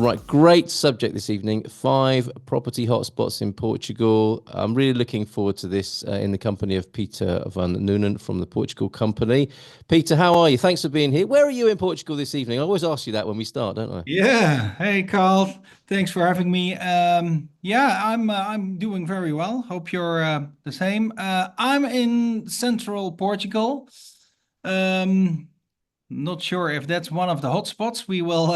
Right, great subject this evening. 5 property hotspots in Portugal. I'm really looking forward to this in the company of Peter van Noonen from the Portugal Company. Peter, how are you? Thanks for being here. Where are you in Portugal this evening? I always ask you that when we start, don't I? Yeah. Hey, Carl. Thanks for having me. Yeah, I'm doing very well. Hope you're the same. I'm in central Portugal. Um, Not sure if that's one of the hotspots. We will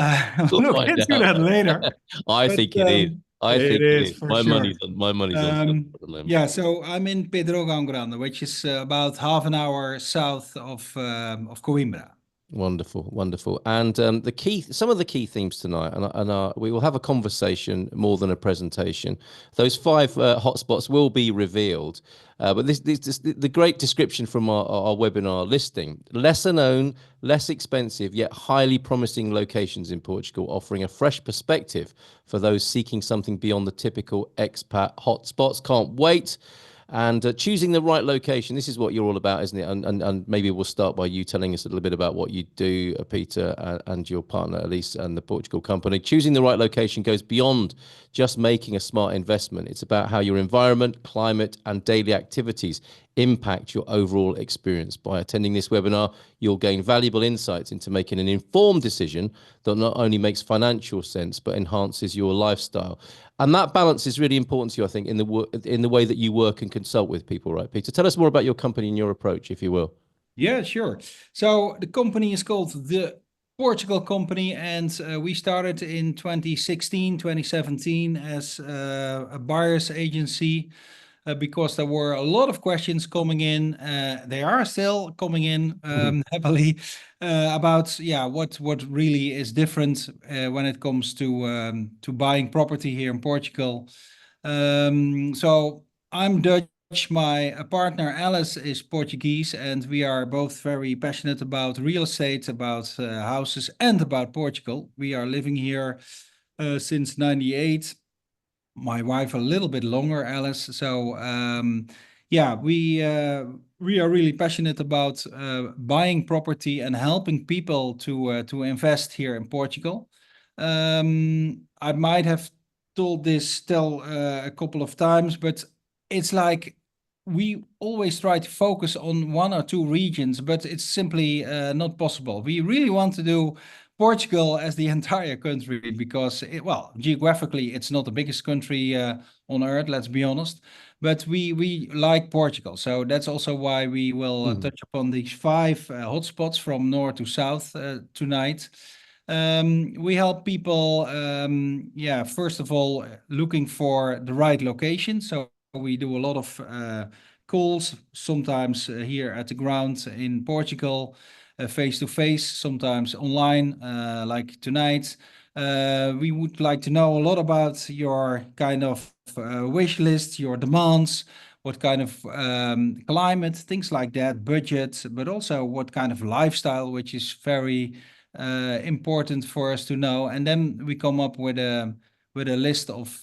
We'll look find into out. that later. I But think it is. I it think it is is. for My money's sure. on my money's on Silves at the moment. Yeah, so I'm in Pedro Grande, which is about half an hour south of Coimbra. Wonderful, wonderful. And some of the key themes tonight, and we will have a conversation more than a presentation. Those 5 hotspots will be revealed, but the great description from our webinar listing: lesser known, less expensive, yet highly promising locations in Portugal, offering a fresh perspective for those seeking something beyond the typical expat hotspots. Can't wait. And choosing the right location, this is what you're all about, isn't it? And maybe we'll start by you telling us a little bit about what you do, Peter, and your partner, Elise, and the Portugal Company. Choosing the right location goes beyond just making a smart investment. It's about how your environment, climate, and daily activities impact your overall experience. By attending this webinar, you'll gain valuable insights into making an informed decision that not only makes financial sense, but enhances your lifestyle. And that balance is really important to you, I think, in the way that you work and consult with people, right, Peter? Tell us more about your company and your approach, if you will. Yeah, sure. So the company is called the Portugal Company, and we started in 2016, 2017 as a buyer's agency because there were a lot of questions coming in. They are still coming in heavily about what really is different when it comes to buying property here in Portugal. So I'm Dutch. My partner Alice is Portuguese, and we are both very passionate about real estate, about houses, and about Portugal. We are living here since '98. My wife a little bit longer, Alice. So yeah, we are really passionate about buying property and helping people to invest here in Portugal. I might have tell a couple of times, but it's like we always try to focus on 1 or 2 regions, but it's simply not possible. We really want to do Portugal as the entire country because, well, geographically, it's not the biggest country on earth, let's be honest. But we like Portugal. So that's also why we will touch upon these 5 hotspots from north to south tonight. We help people, yeah, first of all, looking for the right location. So we do a lot of calls, sometimes here at the ground in Portugal, face to face, sometimes online, like tonight. We would like to know a lot about your kind of wish list, your demands, what kind of climate, things like that, budget, but also what kind of lifestyle, which is very important for us to know. And then we come up with a list of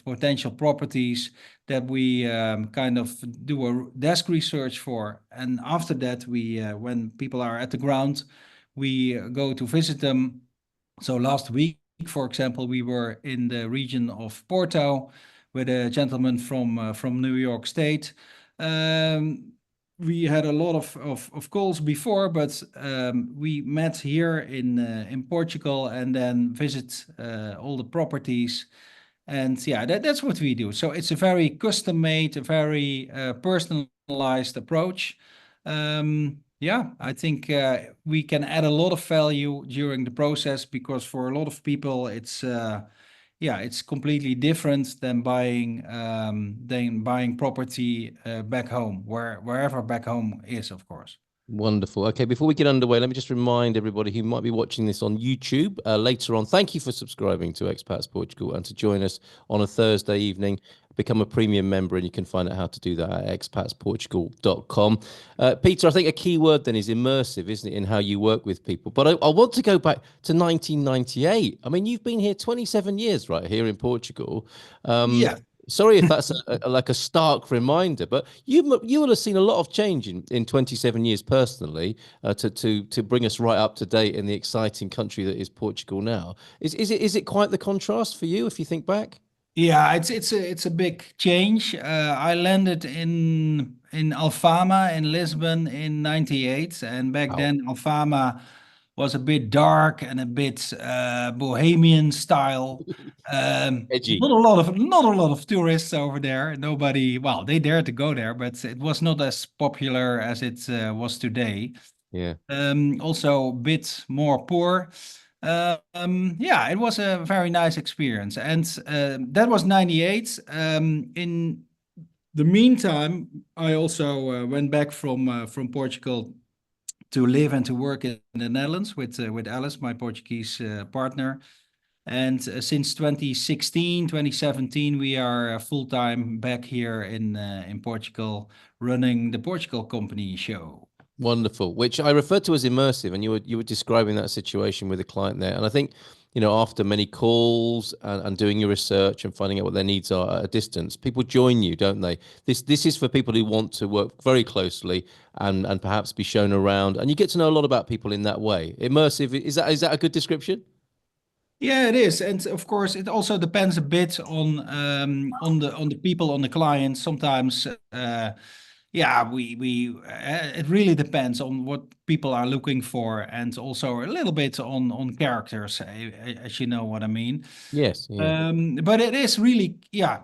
potential properties that we kind of do a desk research for. And after that, we when people are at the ground, we go to visit them. So last week, for example, we were in the region of Porto with a gentleman from New York State. Um, we had a lot of calls before, but we met here in Portugal and then visit all the properties. And yeah, that's what we do. So it's a very custom made, a very personalized approach. Yeah, I think we can add a lot of value during the process because for a lot of people, it's yeah, it's completely different than buying property back home, wherever back home is, of course. Wonderful. Okay, before we get underway, let me just remind everybody who might be watching this on YouTube later on. Thank you for subscribing to Expats Portugal and to join us on a Thursday evening. Become a premium member, and you can find out how to do that at expatsportugal.com. Peter, I think a key word then is immersive, isn't it, in how you work with people? But I want to go back to 1998. I mean, you've been here 27 years, right, here in Portugal. Yeah. Sorry if that's like a stark reminder, but you will have seen a lot of change in 27 years personally, to bring us right up to date in the exciting country that is Portugal now. Is it quite the contrast for you if you think back? Yeah, it's a big change. I landed in Alfama in Lisbon in '98, and back Wow. then Alfama was a bit dark and a bit bohemian style. Edgy. Not a lot of tourists over there. Nobody, well, they dared to go there, but it was not as popular as it was today. Yeah. Also a bit more poor. Yeah, it was a very nice experience. And that was '98. In the meantime, I also went back from Portugal to live and to work in the Netherlands with Alice, my Portuguese partner. And since 2016, 2017, we are full-time back here in Portugal, running the Portugal Company show. Wonderful, which I referred to as immersive, and you were describing that situation with a client there. And I think, after many calls and doing your research and finding out what their needs are at a distance, people join you, don't they? This is for people who want to work very closely and perhaps be shown around, and you get to know a lot about people in that way. Immersive, is that a good description? Yeah, it is, and of course, it also depends a bit on the people, on the clients. Sometimes, yeah, it really depends on what people are looking for, and also a little bit on characters, as you know what I mean. Yes, yeah, But it is really, yeah,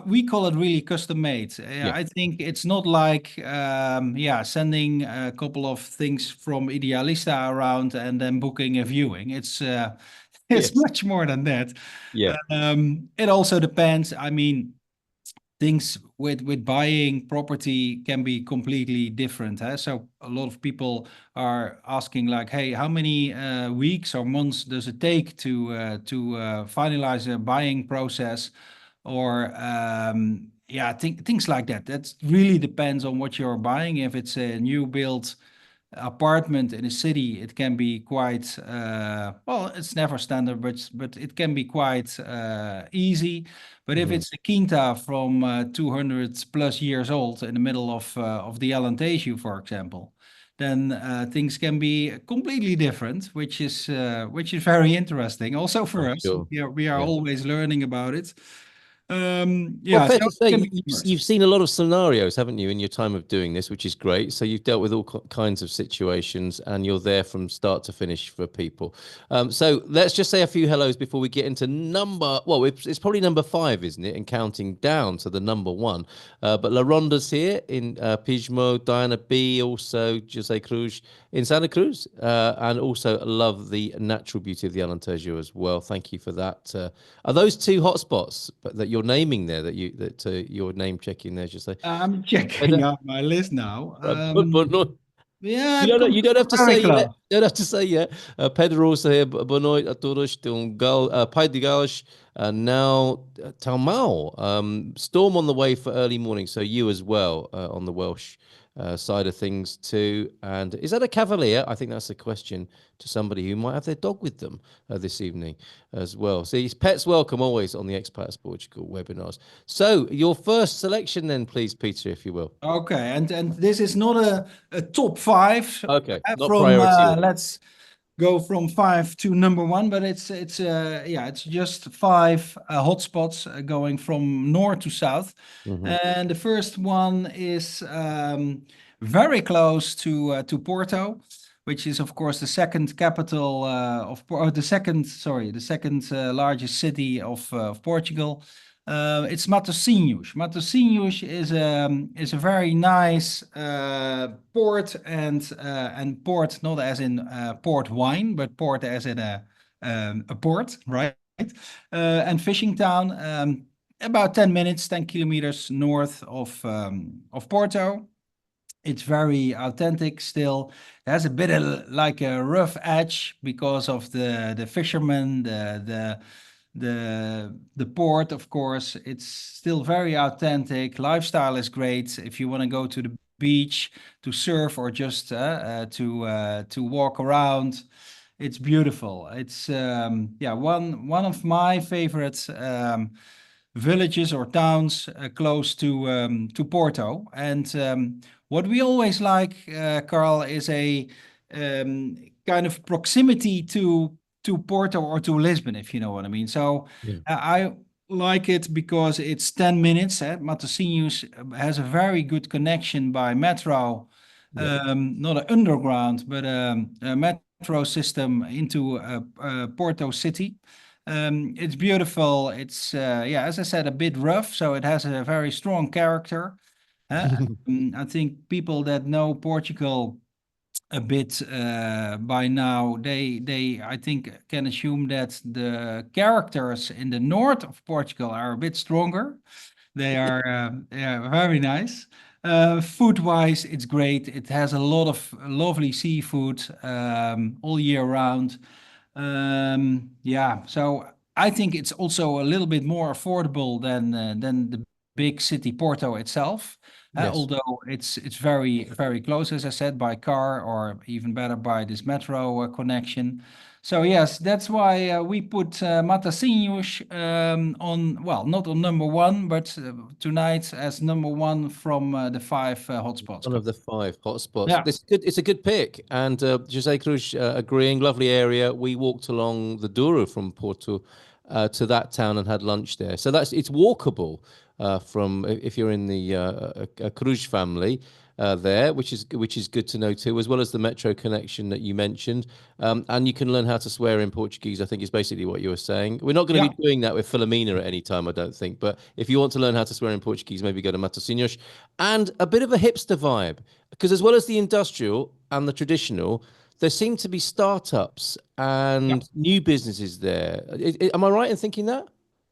we call it really custom made. yeah, I think it's not like, yeah, sending a couple of things from Idealista around and then booking a viewing. It's it's yes, much more than that. yeah, It also depends. I mean, things with buying property can be completely different. Huh? So a lot of people are asking like, hey, how many weeks or months does it take to finalize a buying process? Or yeah, things like that. That really depends on what you're buying. If it's a new build apartment in a city, it can be quite well, it's never standard, but it can be quite easy. But if mm, it's a quinta from 200 plus years old in the middle of the Alentejo, for example, then things can be completely different, which is very interesting also I'm for us. sure. We are Yeah. always learning about it. Well, Yeah, fair so to it say, can you, be you've, diverse. you've seen a lot of scenarios, haven't you, in your time of doing this, which is great. So you've dealt with all kinds of situations, and you're there from start to finish for people. So let's just say a few hellos before we get into well, it's probably number five, isn't it? And counting down to the number one. But La Ronda's here in Pismo, Diana B, also Jose Cruz in Santa Cruz, and also love the natural beauty of the Alentejo as well. Thank you for that. Are those two hotspots that you're naming there that you're name checking there? Just say, I'm checking out my list now. but not. Yeah, You I've don't. come You don't have to very say yet. close. You don't have to say yet. Pedro also here. Boa noite a todos. Pai de Galas. Now, Taumau. Storm on the way for early morning. So you as well on the Welsh side of things too. And is that a cavalier? I think that's a question to somebody who might have their dog with them this evening as well. See, pets welcome always on the Expats Portugal webinars. So your first selection then, please, Peter, if you will. Okay, and this is not a top five Okay, not from priority order. let's go from five to number one, but it's yeah, it's just five hotspots going from north to south. Hmm. And the first one is very close to Porto, which is of course the second capital the second, sorry, the second largest city of Portugal. It's Matosinhos. Matosinhos is a very nice port, and port not as in port wine, but port as in a port, right? And fishing town, about 10 minutes, 10 kilometers north of Porto. It's very authentic still. It has a bit of like a rough edge because of the fishermen, the port, of course. It's still very authentic. Lifestyle is great. If you want to go to the beach to surf or just to walk around, it's beautiful. It's yeah, one of my favorite villages or towns close to Porto. And what we always like, Carl, is a kind of proximity to Porto or to Lisbon, if you know what I mean. So Yeah. I like it because it's 10 minutes. Matosinhos has a very good connection by metro, Yeah. not an underground, but a metro system into Porto City. It's beautiful. It's yeah, as I said, a bit rough, so it has a very strong character. I think people that know Portugal a bit by now, they I think can assume that the characters in the north of Portugal are a bit stronger. They are yeah, very nice. Food-wise, it's great. It has a lot of lovely seafood all year round. Yeah, so I think it's also a little bit more affordable than the big city Porto itself. Yes. Although it's very very close, as I said, by car or even better by this metro connection. So yes, that's why we put Matosinhos on, well, not on number one, but tonight as number one from the five hotspots. One of the five hotspots. Yeah, It's a good pick. And Jose Cruz agreeing, lovely area. We walked along the Douro from Porto to that town and had lunch there. So it's walkable from if you're in the Cruz family there, which is good to know too, as well as the metro connection that you mentioned. And you can learn how to swear in Portuguese, I think is basically what you were saying. We're not going to yeah, be doing that with Philomena at any time, I don't think. But if you want to learn how to swear in Portuguese, maybe go to Matosinhos. And a bit of a hipster vibe, because as well as the industrial and the traditional, there seem to be startups yeah. and new businesses there. Am I right in thinking that?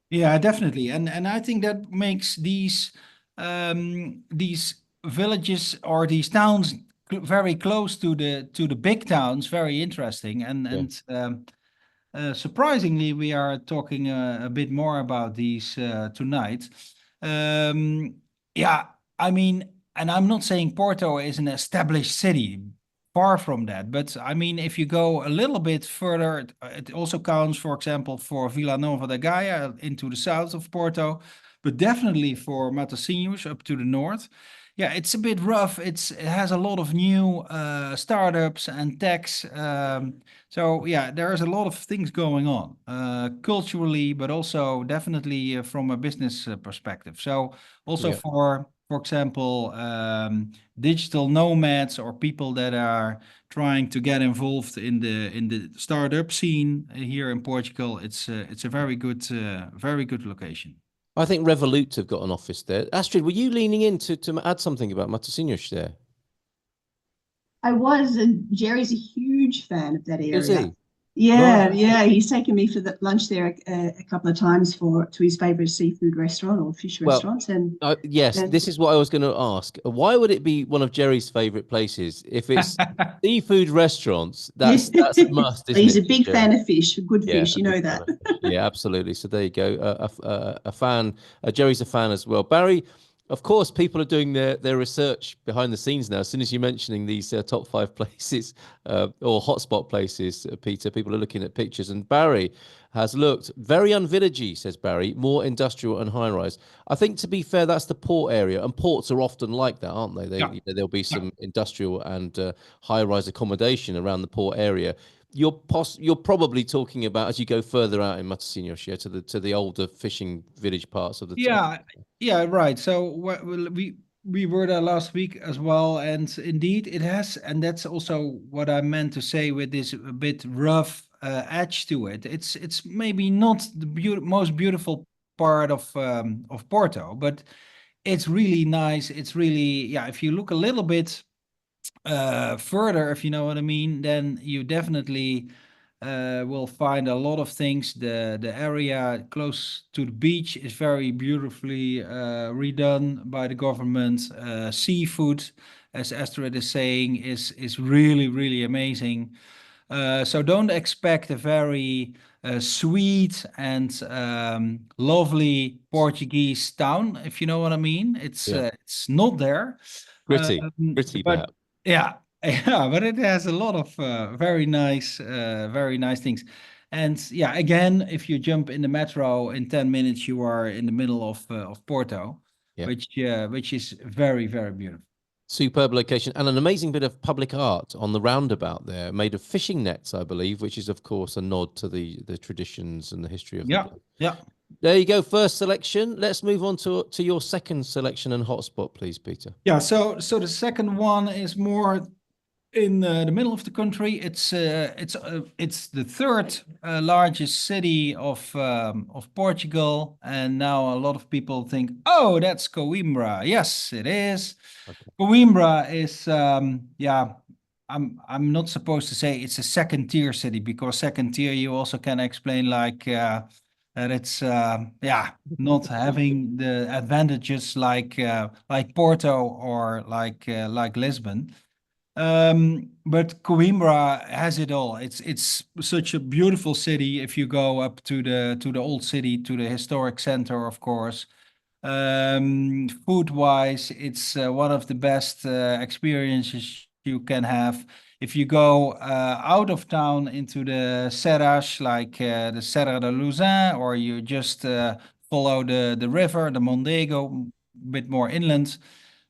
Yeah, definitely. And I think that makes these villages or these towns very close to the big towns very interesting. Yeah. Surprisingly, we are talking a bit more about these tonight. Um, yeah, I mean, and I'm not saying Porto is an established city, far from that. But I mean, if you go a little bit further, it also counts, for example, for Vila Nova da Gaia into the south of Porto, but definitely for Matosinhos up to the north. Yeah, it's a bit rough. It has a lot of new startups and techs. So yeah, there's a lot of things going on culturally, but also definitely from a business perspective. So also Yeah. for example, digital nomads or people that are trying to get involved in the startup scene here in Portugal. It's a very good location. I think Revolut have got an office there. Astrid, were you leaning in to add something about Matosinhos there? I was, and Jerry's a huge fan of that Is area. he? Right. Yeah, yeah, he's taken me for the lunch there a couple of times for to his favorite seafood restaurant or fish Well, restaurant, yes, and this is what I was going to ask. Why would it be one of Jerry's favorite places? If it's seafood restaurants, yeah, that's a must, isn't he's it, a for big Jerry? fan of fish, good Yeah, fish, a you big know fan that. of fish. Yeah, absolutely. So there you go. A fan. Jerry's a fan as well. Barry, of course, people are doing their research behind the scenes now. As soon as you're mentioning these top five places or hotspot places, Peter, people are looking at pictures. And Barry has looked very unvillagey, says Barry, more industrial and high rise. I think, to be fair, that's the port area, and ports are often like that, aren't they? Yeah, There'll be yeah. some industrial and high rise accommodation around the port area. You're probably talking about as you go further out in Matosinhos, yeah, to the older fishing village parts of the town. Yeah, yeah, right. So we were there last week as well, and indeed it has, and that's also what I meant to say with this a bit rough edge to it. It's maybe not the most beautiful part of Porto, but it's really nice. It's really, yeah. If you look a little bit further, if you know what I mean, then you definitely will find a lot of things. The area close to the beach is very beautifully redone by the government. Seafood, as Astrid is saying, is really really amazing. So don't expect a very sweet and lovely Portuguese town, if you know what I mean. Yeah, It's not there. gritty, gritty, But perhaps. yeah, yeah, but it has a lot of very nice things. And yeah, again, if you jump in the metro in 10 minutes, you are in the middle of Porto, Yeah. which is very, very beautiful. Superb location and an amazing bit of public art on the roundabout there, made of fishing nets, I believe, which is of course a nod to the traditions and the history of the Yeah, place. yeah. There you go, first selection. Let's move on to your second selection and hotspot, please, Peter. Yeah, so the second one is more in the middle of the country. It's the third largest city of Portugal, and now a lot of people think, oh, that's Coimbra. Yes, it is. Okay. Coimbra is yeah. I'm not supposed to say it's a second tier city, because second tier you also can explain like that it's yeah, not having the advantages like Porto or like Lisbon. But Coimbra has it all. It's such a beautiful city. If you go up to the old city, to the historic center, of course. Food wise, it's one of the best experiences you can have. If you go out of town into the serras, like the Serra da Luzin, or you just follow the river, the Mondego, a bit more inland.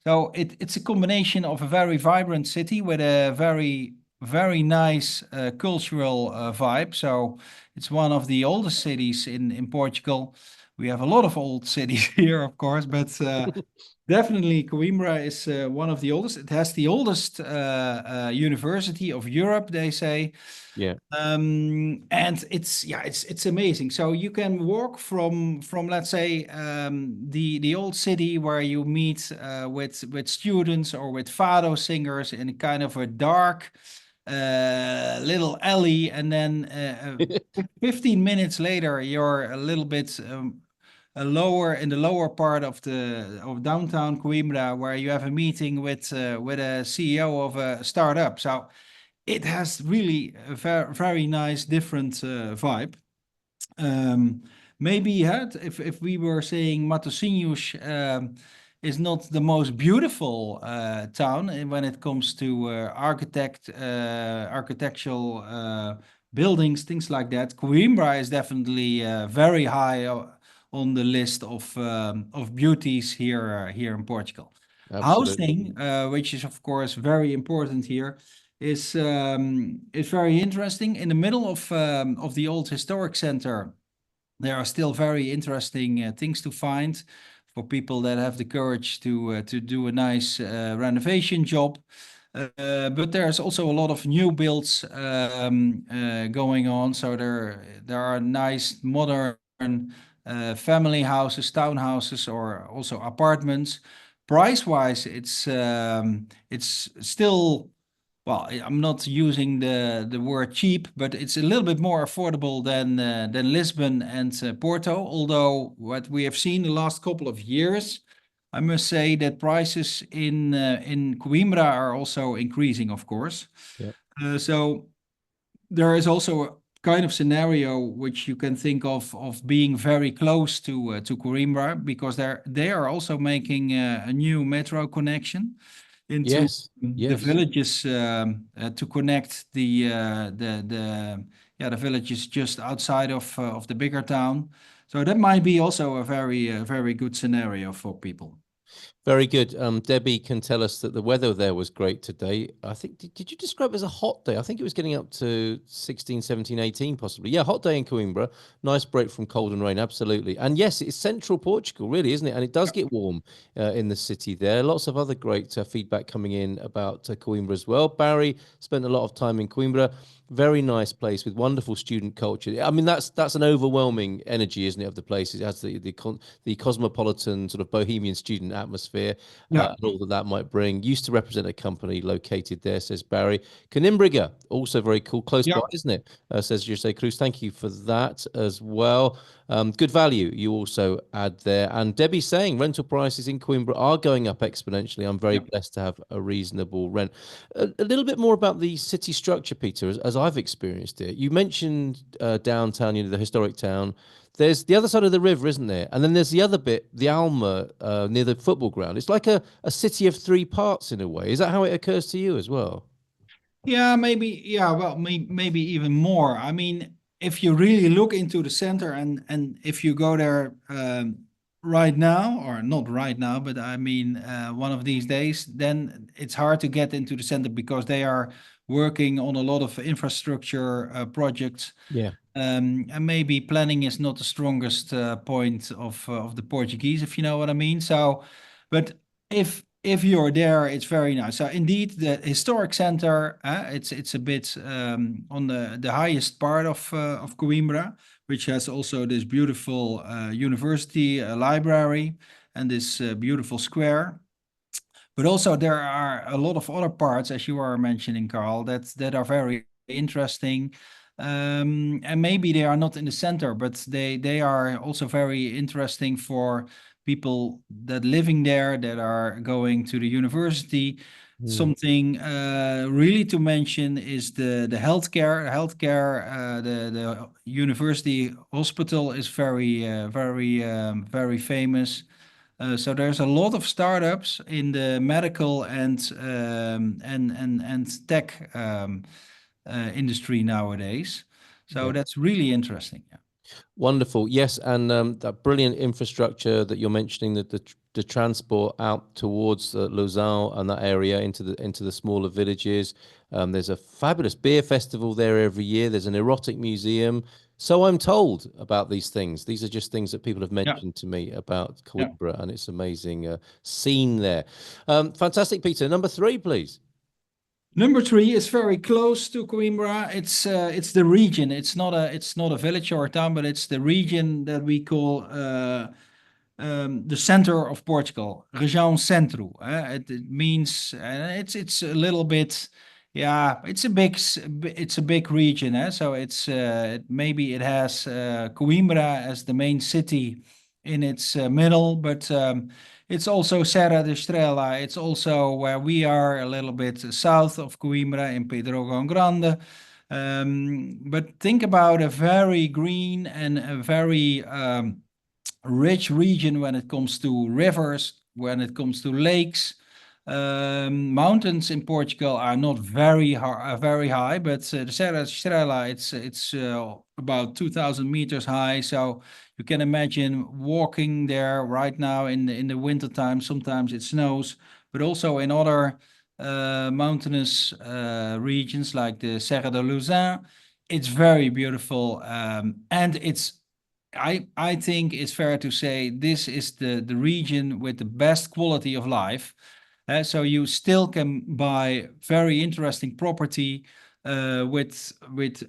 So it's a combination of a very vibrant city with a very, very nice cultural vibe. So it's one of the oldest cities in Portugal. We have a lot of old cities here, of course, but definitely Coimbra is one of the oldest. It has the oldest university of Europe, they say. Yeah. And it's amazing. So you can walk from let's say the old city where you meet with students or with fado singers in kind of a dark little alley, and then 15 minutes later you're a little bit lower in the lower part of downtown Coimbra, where you have a meeting with a CEO of a startup. So it has really a very nice different vibe. Maybe if we were saying Matosinhos is not the most beautiful town when it comes to architectural buildings, things like that. Coimbra is definitely very high on the list of beauties here in Portugal. Absolutely. Housing, which is of course very important here, is very interesting. In the middle of the old historic center, there are still very interesting things to find for people that have the courage to do a nice renovation job. But there's also a lot of new builds going on. So there are nice modern family houses, townhouses, or also apartments. Price-wise, it's still, well, I'm not using the word cheap, but it's a little bit more affordable than Lisbon and Porto. Although what we have seen the last couple of years, I must say that prices in Coimbra are also increasing, of course. Yeah. So there is also a kind of scenario which you can think of being very close to Coimbra, because they are also making a new metro connection into Yes. the Yes. villages to connect the villages just outside of the bigger town. So that might be also a very good scenario for people. Very good. Debbie can tell us that the weather there was great today. I think, did you describe it as a hot day? I think it was getting up to 16, 17, 18 possibly. Yeah, hot day in Coimbra. Nice break from cold and rain, absolutely. And yes, it's central Portugal, really, isn't it? And it does get warm in the city there. Lots of other great feedback coming in about Coimbra as well. Barry spent a lot of time in Coimbra. Very nice place with wonderful student culture. I mean, that's an overwhelming energy, isn't it, of the place? It has the cosmopolitan sort of bohemian student atmosphere Yeah. and all that might bring. Used to represent a company located there, says Barry. Coimbra, also very cool, close by, Yeah. isn't it? Says Jose Cruz. Thank you for that as well. Good value you also add there. And Debbie's saying rental prices in Coimbra are going up exponentially. I'm very blessed to have a reasonable rent. A little bit more about the city structure, Peter, as I've experienced it. You mentioned downtown, the historic town. There's the other side of the river, isn't there? And then there's the other bit, the Alma, near the football ground. It's like a city of three parts in a way. Is that how it occurs to you as well? Yeah, maybe. Yeah, well, maybe even more. I mean, if you really look into the center, and if you go there right now, or not right now, but I mean one of these days, then it's hard to get into the center because they are working on a lot of infrastructure projects. Yeah. And maybe planning is not the strongest point of the Portuguese, if you know what I mean. So, but if you're there, it's very nice. So indeed, the historic center, it's a bit on the highest part of Coimbra, which has also this beautiful university library and this beautiful square. But also there are a lot of other parts, as you are mentioning, Carl, that are very interesting. And maybe they are not in the center, but they are also very interesting for people that living there, that are going to the university. Something really to mention is the healthcare. The university hospital is very famous. So there's a lot of startups in the medical and tech industry nowadays. So Yeah. that's really interesting. Yeah. Wonderful. Yes, and that brilliant infrastructure that you're mentioning, that the transport out towards Lausanne and that area into the smaller villages. There's a fabulous beer festival there every year. There's an erotic museum. So I'm told about these things. These are just things that people have Yeah. mentioned to me about Yeah. Coimbra, and it's amazing scene there. Fantastic, Peter. Number 3, please. Number 3 is very close to Coimbra. It's the region. It's not a village or a town, but it's the region that we call the center of Portugal, Região Centro. It means it's a little bit, yeah. It's a big region. So maybe it has Coimbra as the main city in its middle, but it's also Serra da Estrela. It's also where we are, a little bit south of Coimbra in Pedrógão Grande. But think about a very green and a very rich region when it comes to rivers, when it comes to lakes. Mountains in Portugal are not very high, but the Serra Estrela, it's about 2,000 meters high. So you can imagine walking there right now in the winter time. Sometimes it snows, but also in other mountainous regions like the Serra de Lausanne, it's very beautiful, and I think it's fair to say this is the region with the best quality of life. So you still can buy very interesting property with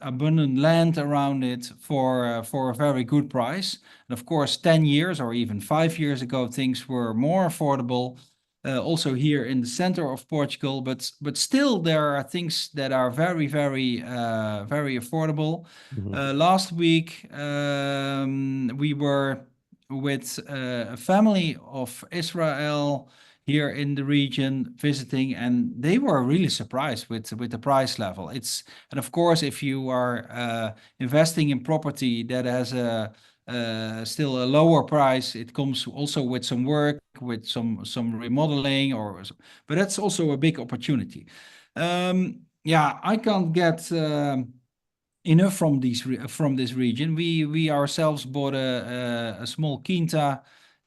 abundant land around it for a very good price. And of course, 10 years or even 5 years ago, things were more affordable. Also here in the center of Portugal, but still there are things that are very affordable. Last week we were with a family of Israel here in the region visiting, and they were really surprised with the price level. And of course, if you are investing in property that has still a lower price, it comes also with some work, with some remodeling, but that's also a big opportunity. Yeah, I can't get enough from this region. We ourselves bought a small quinta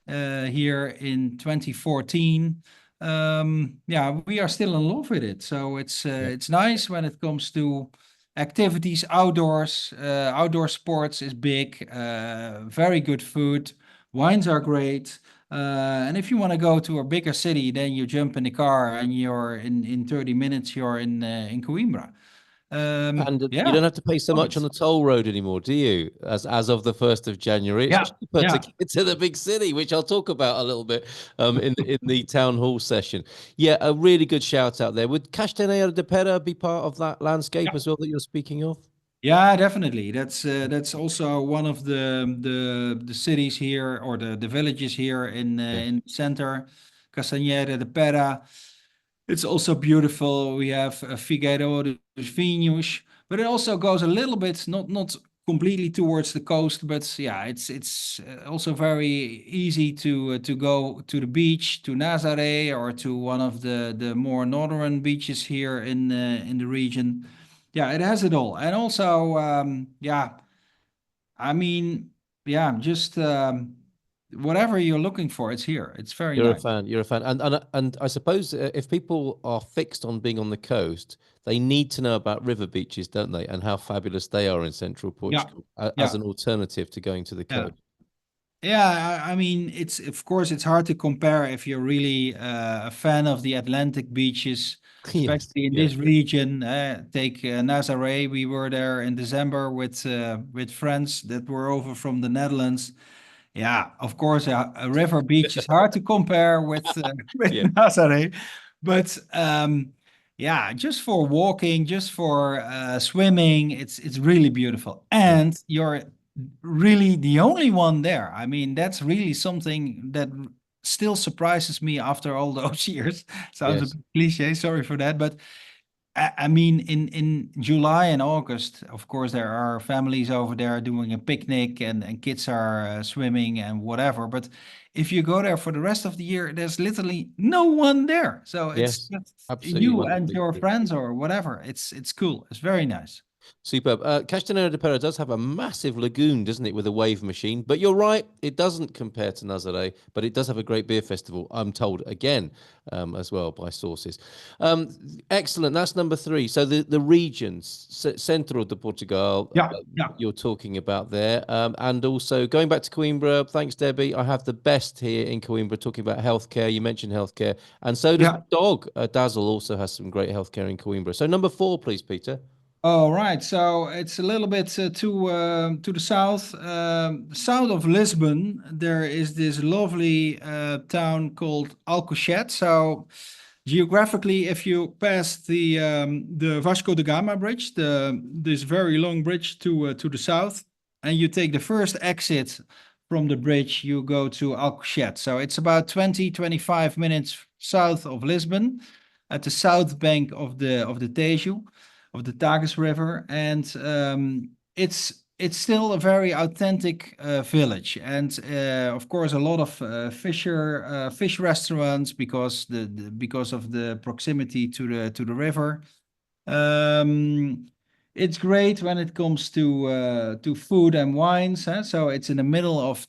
here in 2014. Yeah, we are still in love with it. So it's nice when it comes to activities outdoors. Outdoor sports is big. Very good food. Wines are great. And if you want to go to a bigger city, then you jump in the car and you're in 30 minutes, you're in Coimbra. And you Yeah, don't have to pay so love much on it. the toll road anymore, do you? As of the 1st of January, it's Yeah, cheaper to yeah. get to the big city, which I'll talk about a little bit in the town hall session. Yeah, a really good shout out there. Would Castanheira de Pera be part of that landscape as well that you're speaking of? Yeah, definitely. That's also one of the cities here, or the villages here in the center, Castanheira de Pera. It's also beautiful. We have Figueiró dos Vinhos, but it also goes a little bit not completely towards the coast, but yeah, it's also very easy to go to the beach, to Nazaré, or to one of the more northern beaches here in the region. Yeah, it has it all. And also, yeah, I mean, yeah, just whatever you're looking for, it's here. It's very You're a nice. fan. You're a fan, and I suppose if people are fixed on being on the coast, they need to know about river beaches, don't they? And how fabulous they are in central Yeah, Portugal as yeah, an alternative to going to the yeah. coast. Yeah, I mean, it's of course it's hard to compare if you're really a fan of the Atlantic beaches, Yes, especially in yeah, this region. Take Nazaré. We were there in December with friends that were over from the Netherlands. Yeah, of course, a river beach is hard to compare with with yeah, Nazaré, but yeah, just for walking, just for swimming, it's really beautiful, yeah, and you're really the only one there. I mean, that's really something that still surprises me after all those years. Sounds a yes. bit cliche, sorry for that, but I mean, in July and August, of course, there are families over there doing a picnic and kids are swimming and whatever. But if you go there for the rest of the year, there's literally no one there. So it's Yes, just absolutely you and wonderfully your true. friends or whatever. It's cool. It's very nice. Superb. Castanheira de Pera does have a massive lagoon, doesn't it, with a wave machine? But you're right, it doesn't compare to Nazaré, but it does have a great beer festival, I'm told again, as well by sources. Um, Excellent. That's number three. So the regions, Centro de Portugal, Yeah, yeah, you're talking about there. And also going back to Coimbra, thanks, Debbie. I have the best here in Coimbra talking about healthcare. You mentioned healthcare. And so does yeah. my dog. Dazzle also has some great healthcare in Coimbra. So number four, please, Peter. All right, so it's a little bit to the south, south of Lisbon. There is this lovely town called Alcochete. So geographically, if you pass the Vasco da Gama bridge, the this very long bridge to the south, and you take the first exit from the bridge, you go to Alcochete. So it's about 20-25 minutes south of Lisbon, at the south bank of the Tejo, of the Tagus River, and it's still a very authentic village, and of course a lot of fish restaurants because because of the proximity to the river. Um, it's great when it comes to food and wines. Huh? So it's in the middle of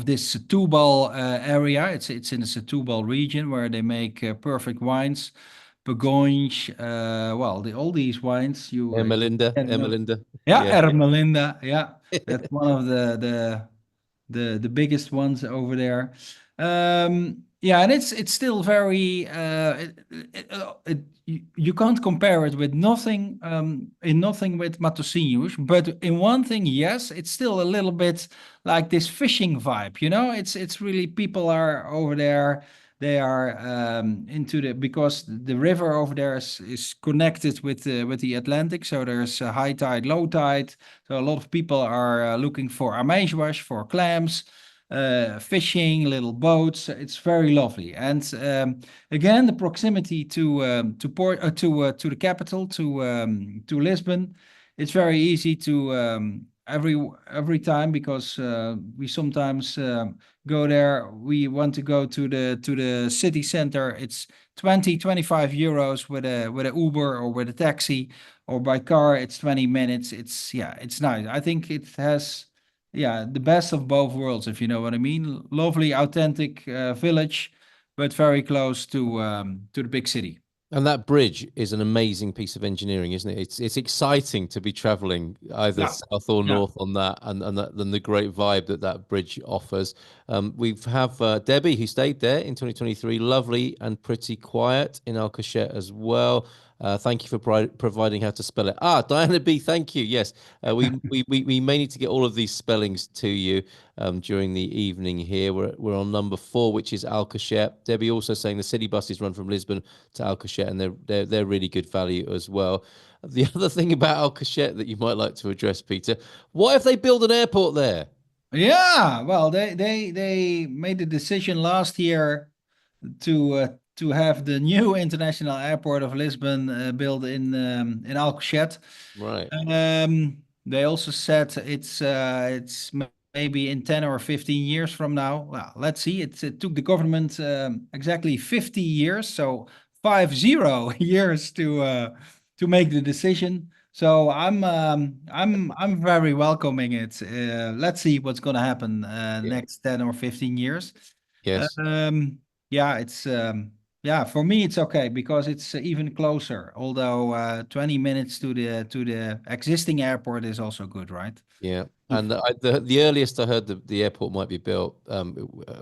this Setúbal area. It's in the Setúbal region where they make perfect wines. Burgoyne, well, all these wines you Melinda, can know. Melinda. Yeah, Yeah. Ermelinda. Yeah, that's one of the biggest ones over there. Yeah, and it's still very you can't compare it with nothing in nothing with Matosinhos, but in one thing, yes, it's still a little bit like this fishing vibe. You know, it's really people are over there. They are into the because the river over there is connected with the Atlantic, so there's a high tide, low tide. So a lot of people are looking for ameijoas, for clams, fishing, little boats. It's very lovely. And again, the proximity to Port to the capital, to Lisbon, it's very easy to every time because we sometimes go there. We want to go to the city center. It's 20-25 euros with a Uber or with a taxi, or by car it's 20 minutes. It's yeah, it's nice. I think it has yeah the best of both worlds, if you know what I mean. Lovely authentic village, but very close to the big city. And that bridge is an amazing piece of engineering, isn't it? It's exciting to be traveling either Yeah, south or yeah. north on that, and the great vibe that that bridge offers. We've have Debbie who stayed there in 2023, lovely and pretty quiet in Alcochete as well. Thank you for providing how to spell it. Ah, Diana B, thank you. Yes, we may need to get all of these spellings to you during the evening here. We're on number four, which is Alcochete. Debbie also saying the city buses run from Lisbon to Alcochete, and they're really good value as well. The other thing about Alcochete that you might like to address, Peter, what if they build an airport there? Yeah, well, they made the decision last year to have the new international airport of Lisbon built in Alcochete. Right. They also said maybe in 10 or 15 years from now. Well, let's see. It took the government exactly 50 years, so 50 years to make the decision. So I'm very welcoming it. Let's see what's gonna happen Yeah. next 10 or 15 years. Yes. Um, yeah, it's yeah, for me it's okay because it's even closer. Although 20 minutes to the existing airport is also good, right? Yeah, Oof. and the earliest I heard the airport might be built,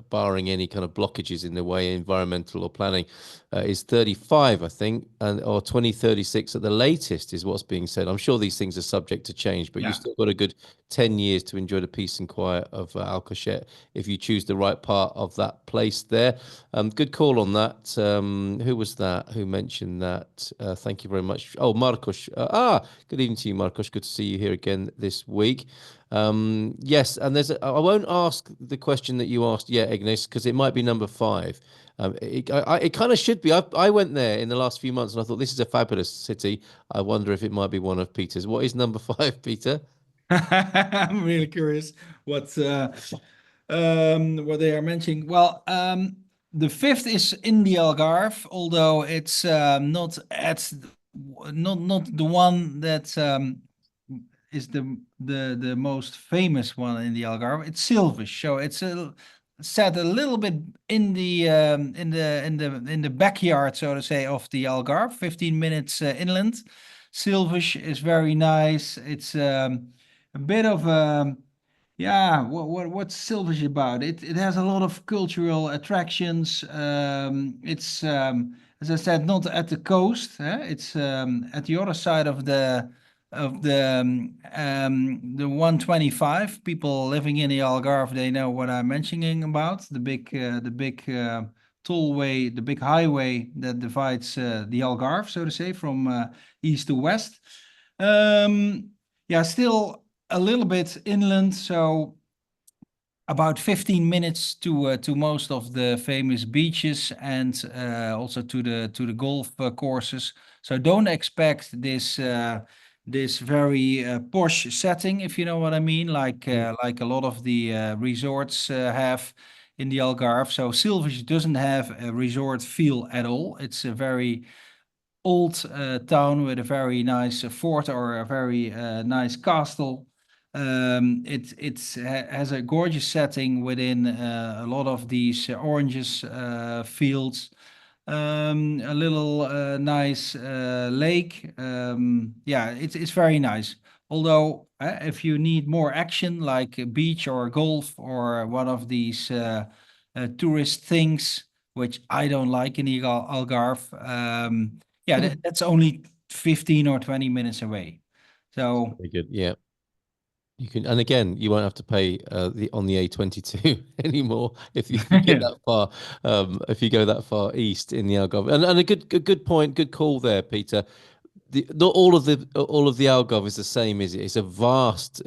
barring any kind of blockages in the way, environmental or planning, is 35, I think, and or 2036 at the latest is what's being said. I'm sure these things are subject to change, but you've Yeah. still got a good 10 years to enjoy the peace and quiet of Alcochete if you choose the right part of that place there. Good call on that. Who was that? Who mentioned that? Thank you very much. Oh, Marcos. Good evening to you, Marcos. Good to see you here again this week. Yes, and I won't ask the question that you asked yet, Ignis, because it might be number five. It kind of should be. I went there in the last few months and I thought this is a fabulous city. I wonder if it might be one of Peter's. What is number five, Peter? I'm really curious what what they are mentioning. Well, the fifth is in the Algarve, although it's not the one that is the most famous one in the Algarve. It's Silves, so it's set a little bit in the in the backyard, so to say, of the Algarve, 15 minutes inland. Silves is very nice. It's a bit of yeah, what's Silves about? It has a lot of cultural attractions. It's as I said, not at the coast. It's at the other side of the 125. People living in the Algarve, they know what I'm mentioning about the big tollway, the big highway that divides the Algarve, so to say, from east to west. Yeah, still a little bit inland, so about 15 minutes to most of the famous beaches and also to the golf courses. So don't expect this very posh setting, if you know what I mean, like a lot of the resorts have in the Algarve. So Silves doesn't have a resort feel at all. It's a very old town with a very nice fort or a very nice castle. Has a gorgeous setting within a lot of these oranges fields. A little nice lake. Yeah, it's very nice. Although, if you need more action, like a beach or golf or one of these tourist things, which I don't like in the Algarve, yeah, that's only 15 or 20 minutes away. So, Very good. Yeah. You can, and again, you won't have to pay the on the A22 anymore if you get yeah, that far, if you go that far east in the Algarve. And a good point, good call there, Peter. Not all of the Algarve is the same, is it? It's a vast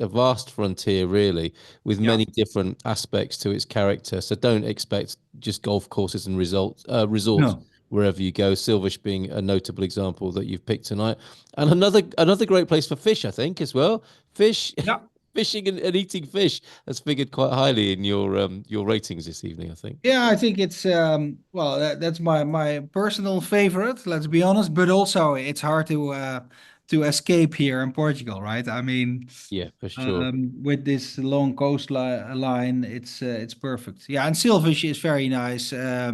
frontier, really, with yeah, many different aspects to its character. So don't expect just golf courses and resorts no, wherever you go. Silvish being a notable example that you've picked tonight, and another great place for fish, I think, as well. Fish. yeah. Fishing and eating fish has figured quite highly in your ratings this evening, I think. Yeah, I think it's well that's my personal favorite, let's be honest, but also it's hard to escape here in Portugal, right? I mean, Yeah, for sure. with this long coastline, it's perfect. Yeah, and Silvish is very nice. Yeah,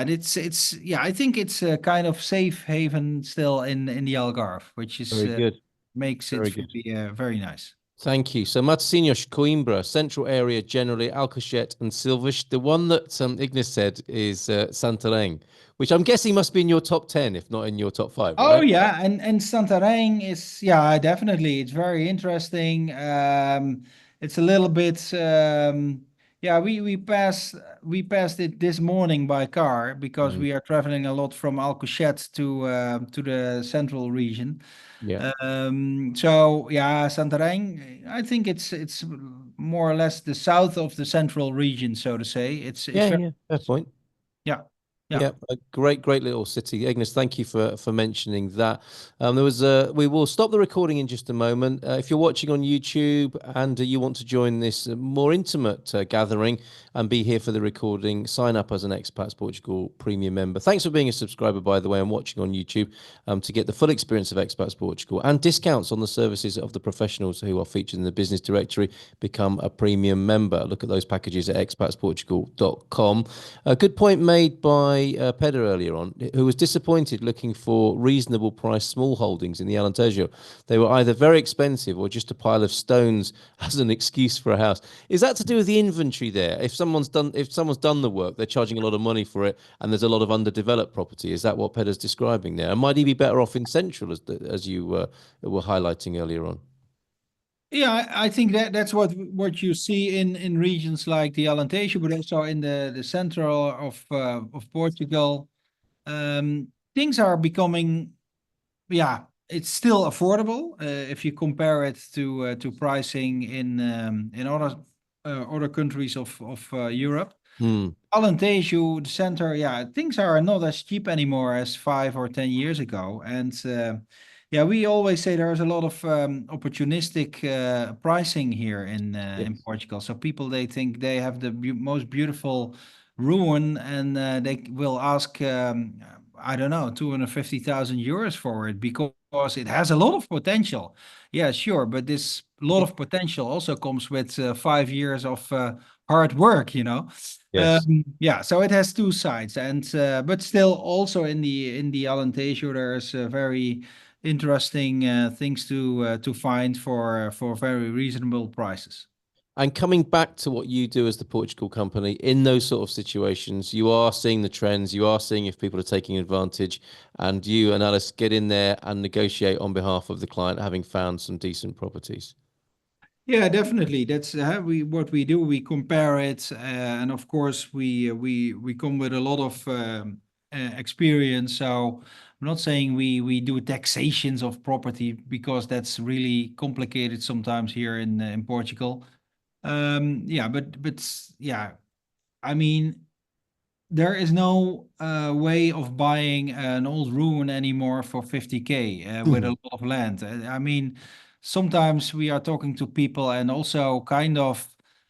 and it's yeah, I think it's a kind of safe haven still in the Algarve, which is Very good. makes it Very for good. me very nice. Thank you. So Matosinhos, Coimbra, central area generally, Alcochete and Silves. The one that Ignis said is Santarém, which I'm guessing must be in your top 10, if not in your top five, Oh right? yeah, and Santarém is yeah, definitely. It's very interesting. It's a little bit yeah, we passed it this morning by car because Mm, we are traveling a lot from Alcochete to the central region. yeah. So yeah, Santarém, I think it's more or less the south of the central region, so to say. It's Yeah, very yeah. Fair point. yeah. Yeah, a great little city. Agnes, thank you for mentioning that. We will stop the recording in just a moment. If you're watching on YouTube and you want to join this more intimate gathering and be here for the recording, sign up as an Expats Portugal premium member. Thanks for being a subscriber, by the way, and watching on YouTube to get the full experience of Expats Portugal and discounts on the services of the professionals who are featured in the business directory. Become a premium member. Look at those packages at expatsportugal.com. A good point made by Peder earlier on, who was disappointed looking for reasonable price small holdings in the Alentejo. They were either very expensive or just a pile of stones as an excuse for a house. Is that to do with the inventory there? If someone's done the work, they're charging a lot of money for it, and there's a lot of underdeveloped property. Is that what Peder's describing there? And might he be better off in central, as you were highlighting earlier on? Yeah, I think that's what you see in regions like the Alentejo, but also in the central of Portugal. Things are becoming, yeah, it's still affordable if you compare it to pricing in other countries of Europe. Hmm. Alentejo, the center, yeah, things are not as cheap anymore as 5 or 10 years ago. And yeah, we always say there's a lot of opportunistic pricing here in Yes. Portugal. So people, they think they have the most beautiful ruin, and they will ask, I don't know, 250,000 euros for it because it has a lot of potential. Yeah, sure, but this lot of potential also comes with 5 years of hard work, you know. Yes. Yeah, so it has two sides, and but still, also in the Alentejo, there's very interesting things to find for very reasonable prices. And coming back to what you do as the Portugal company, in those sort of situations, you are seeing the trends, you are seeing if people are taking advantage, and you and Alice get in there and negotiate on behalf of the client, having found some decent properties. Yeah, definitely. That's what we do. We compare it, and of course, we come with a lot of experience. So I'm not saying we do taxations of property because that's really complicated sometimes here in Portugal. Yeah, but yeah, I mean, there is no way of buying an old ruin anymore for 50K with a Mhm. lot of land. I mean, sometimes we are talking to people and also kind of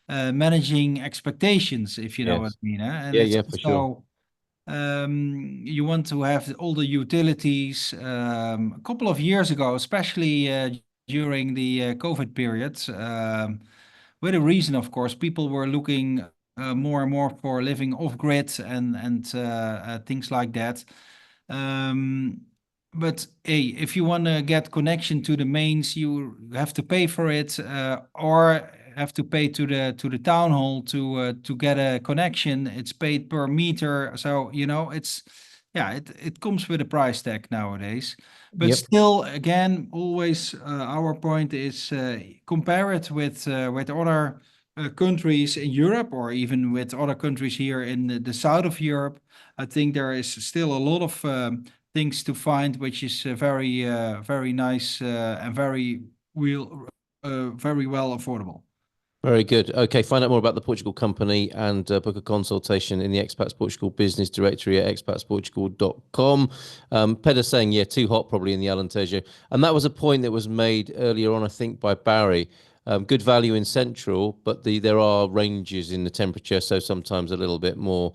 managing expectations, if you know what Yes. I mean. And Yeah, it's yeah, for sure. also you want to have all the utilities. A couple of years ago, especially during the COVID period, with a reason, of course, people were looking more and more for living off grid and things like that. Um, but hey, if you want to get connection to the mains, you have to pay for it, or have to pay to the town hall to get a connection. It's paid per meter, so you know it's yeah, it comes with a price tag nowadays. But Yep. still, again, always our point is compare it with other countries in Europe or even with other countries here in the south of Europe. I think there is still a lot of things to find, which is very nice and very well affordable. Very good. Okay, find out more about the Portugal company and book a consultation in the Expats Portugal business directory at expatsportugal.com. Peder saying, yeah, too hot probably in the Alentejo. And that was a point that was made earlier on, I think, by Barry. Good value in central, but there are ranges in the temperature, so sometimes a little bit more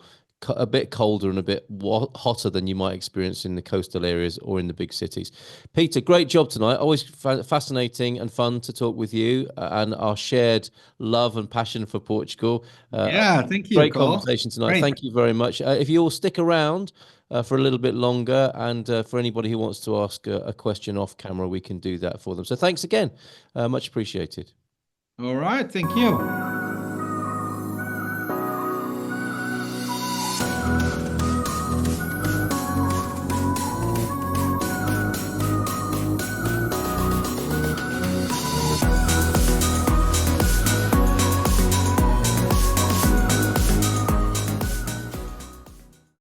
a bit colder and a bit hotter than you might experience in the coastal areas or in the big cities. Peter, great job tonight. Always fascinating and fun to talk with you and our shared love and passion for Portugal. Yeah, thank you, Great Carl. conversation tonight. Great. Thank you very much. If you all stick around for a little bit longer, and for anybody who wants to ask a question off camera, we can do that for them. So thanks again. Much appreciated. All right, thank you.